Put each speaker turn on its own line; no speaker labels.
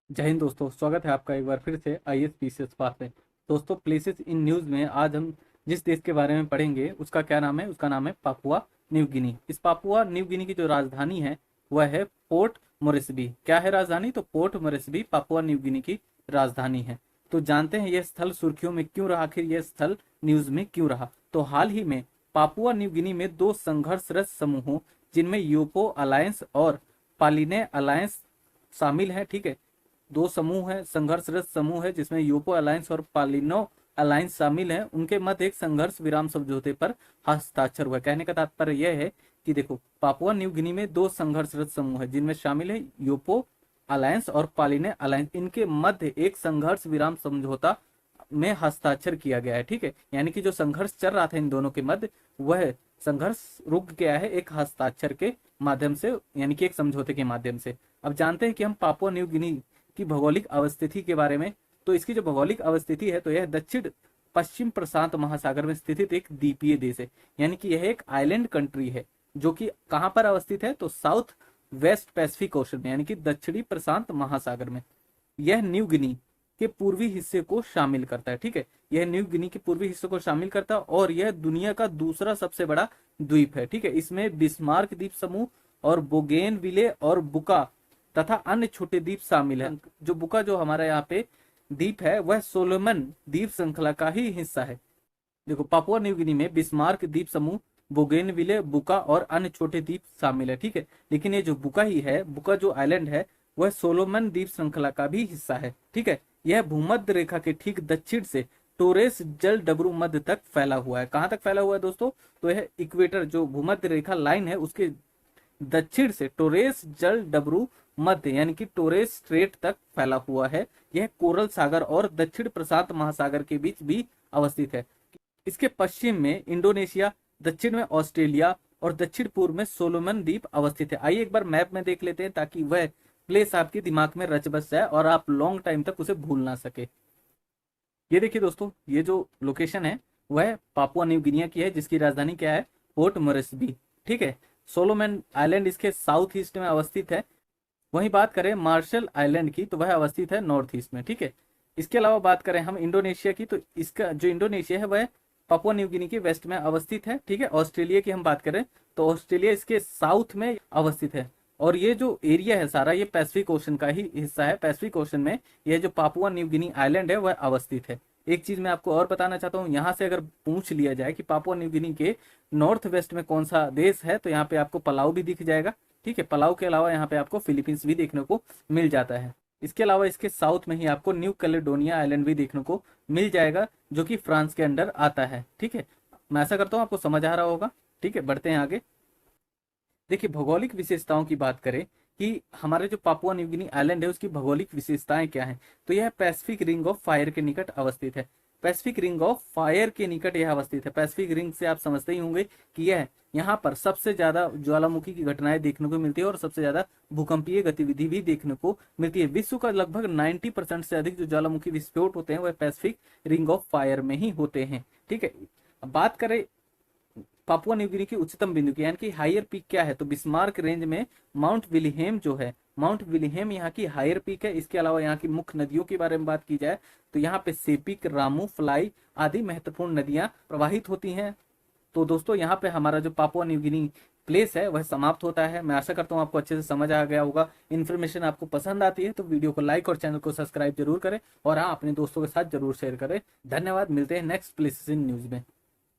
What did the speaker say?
जय हिंद दोस्तों, स्वागत है आपका एक बार फिर से ISPCS पास में। दोस्तों, प्लेसेस इन न्यूज़ में आज हम जिस देश के बारे में पढ़ेंगे उसका क्या नाम है? उसका नाम है पापुआ न्यू गिनी। इस पापुआ न्यू गिनी की जो राजधानी है वह है पोर्ट मोरेस्बी। क्या है राजधानी? तो port Moresby Papua New Guinea की राजधानी है। तो जानते हैं यह स्थल सुर्खियों में क्यों रहा, आखिर यह स्थल न्यूज़ में क्यों रहा। तो हाल ही में पापुआ न्यू गिनी में दो संघर्षरत समूहों जिनमें यूपो अलायंस और पालिने अलायंस शामिल है, ठीक है। दो समूह है, संघर्षरत समूह है जिसमें यूपो अलायंस और पालिनो अलायंस शामिल है। उनके मध्य एक संघर्ष विराम समझौते पर हस्ताक्षर हुआ। कहने का तात्पर्य यह है कि देखो, पापुआ न्यू गिनी में दो संघर्षरत समूह है जिनमें शामिल है यूपो अलायंस और पालिने अलायंस। इनके मध्य एक संघर्ष विराम समझौता में हस्ताक्षर किया गया है, ठीक है। यानी कि जो संघर्ष चल रहा था इन दोनों के मध्य, वह संघर्ष रुक गया है एक हस्ताक्षर के माध्यम से, यानी कि एक समझौते के माध्यम से। अब जानते हैं कि हम पापुआ न्यू गिनी की भौगोलिक अवस्थिति के बारे में। तो इसकी जो भौगोलिक अवस्थिति है तो यह दक्षिण पश्चिम प्रशांत महासागर में स्थित एक द्वीपीय देश है। यानी कि यह एक आइलैंड कंट्री है जो कि कहां पर अवस्थित है? तो साउथ वेस्ट पैसिफिक ओशन में, यानी कि दक्षिणी प्रशांत महासागर में। यह न्यू गिनी के पूर्वी हिस्से को शामिल करता है, ठीक है। यह न्यू गिनी के पूर्वी हिस्से को शामिल करता है और यह दुनिया का दूसरा सबसे बड़ा द्वीप है, ठीक है। इसमें बिस्मार्क द्वीप समूह और बोगेनविले और बुका तथा अन्य छोटे द्वीप शामिल है। जो बुका जो हमारा यहाँ पे द्वीप है वह सोलोमन द्वीप श्रृंखला का ही हिस्सा है। देखो, पापुआ न्यू गिनी में बिस्मार्क द्वीप समूह, बोगेनविले, बुका और अन्य छोटे द्वीप शामिल है, ठीक है। लेकिन ये जो बुका ही है, बुका जो आइलैंड है, वह सोलोमन द्वीप श्रृंखला का भी हिस्सा है, ठीक है। यह भूमध्य रेखा के ठीक दक्षिण से टोरेस जल डबरू मध्य तक फैला हुआ है। कहां तक फैला हुआ है दोस्तों? तो यह इक्वेटर जो भूमध्य रेखा लाइन है उसके दक्षिण से टोरेस जल डबरू मध्य, यानी कि टोरेस स्ट्रेट तक फैला हुआ है। यह कोरल सागर और दक्षिण प्रशांत महासागर के बीच भी अवस्थित है। इसके पश्चिम में इंडोनेशिया, दक्षिण में ऑस्ट्रेलिया और दक्षिण पूर्व में सोलोमन द्वीप अवस्थित है। आइए एक बार मैप में देख लेते हैं ताकि वह प्लेस आपके दिमाग में रच बस जाए और आप लॉन्ग टाइम तक उसे भूल ना सके। ये देखिए दोस्तों, ये जो लोकेशन है वह पापुआ न्यू गिनिया की है जिसकी राजधानी क्या है? पोर्ट मोरेस्बी, ठीक है। सोलोमन आइलैंड इसके साउथ ईस्ट में अवस्थित है। वहीं बात करें मार्शल आइलैंड की तो वह अवस्थित है नॉर्थ ईस्ट में, ठीक है। इसके अलावा बात करें हम इंडोनेशिया की तो इसका जो इंडोनेशिया है वह पापुआ न्यू गिनी के वेस्ट में अवस्थित है, ठीक है। ऑस्ट्रेलिया की हम बात करें तो ऑस्ट्रेलिया इसके साउथ में अवस्थित है। और ये जो एरिया है सारा, ये पैसिफिक ओशन का ही हिस्सा है। पैसिफिक ओशन में यह जो पापुआ न्यू गिनी आइलैंड है वह अवस्थित है। एक चीज मैं आपको और बताना चाहता हूँ, यहाँ से अगर पूछ लिया जाए कि पापुआ न्यू गिनी के नॉर्थ वेस्ट में कौन सा देश है तो यहाँ पे आपको पलाऊ भी दिख जाएगा, ठीक है। पलाऊ के अलावा यहाँ पे आपको फिलीपींस भी देखने को मिल जाता है। इसके अलावा इसके साउथ में ही आपको न्यू कैलेडोनिया आइलैंड भी देखने को मिल जाएगा जो कि फ्रांस के अंडर आता है, ठीक है। मैं ऐसा करता हूँ आपको समझ आ रहा होगा, ठीक है। बढ़ते हैं आगे। देखिए, भौगोलिक विशेषताओं की बात करें कि हमारे जो पापुआ न्यू गिनी आइलैंड है उसकी भौगोलिक विशेषताएं क्या हैं, तो यह पैसिफिक रिंग ऑफ फायर के निकट अवस्थित है। पैसिफिक रिंग ऑफ फायर के निकट यह अवस्थित है। पैसिफिक रिंग से आप समझते ही होंगे कि यह यहाँ पर सबसे ज्यादा ज्वालामुखी की घटनाएं देखने को मिलती है और सबसे ज्यादा भूकंपीय गतिविधि भी देखने को मिलती है। विश्व का लगभग 90% से अधिक जो ज्वालामुखी विस्फोट होते हैं वह पैसिफिक रिंग ऑफ फायर में ही होते हैं, ठीक है। अब बात करें पापुआ न्यू गिनी की उच्चतम बिंदु की, यानी कि हायर पीक क्या है, तो बिस्मार्क रेंज में माउंट विलिहेम जो है, माउंट विलिहेम यहाँ की हायर पीक है। इसके अलावा यहाँ की मुख्य नदियों के बारे में बात की जाए तो यहाँ पे सेपिक, रामू, फ्लाई आदि महत्वपूर्ण नदियां प्रवाहित होती हैं। तो दोस्तों, यहाँ पे हमारा जो पापुआ न्यू गिनी प्लेस है वह समाप्त होता है। मैं आशा करता हूँ आपको अच्छे से समझ आ गया होगा। इन्फॉर्मेशन आपको पसंद आती है तो वीडियो को लाइक और चैनल को सब्सक्राइब जरूर करें और हाँ, अपने दोस्तों के साथ जरूर शेयर करें। धन्यवाद। मिलते हैं नेक्स्ट प्लेसेस इन न्यूज में।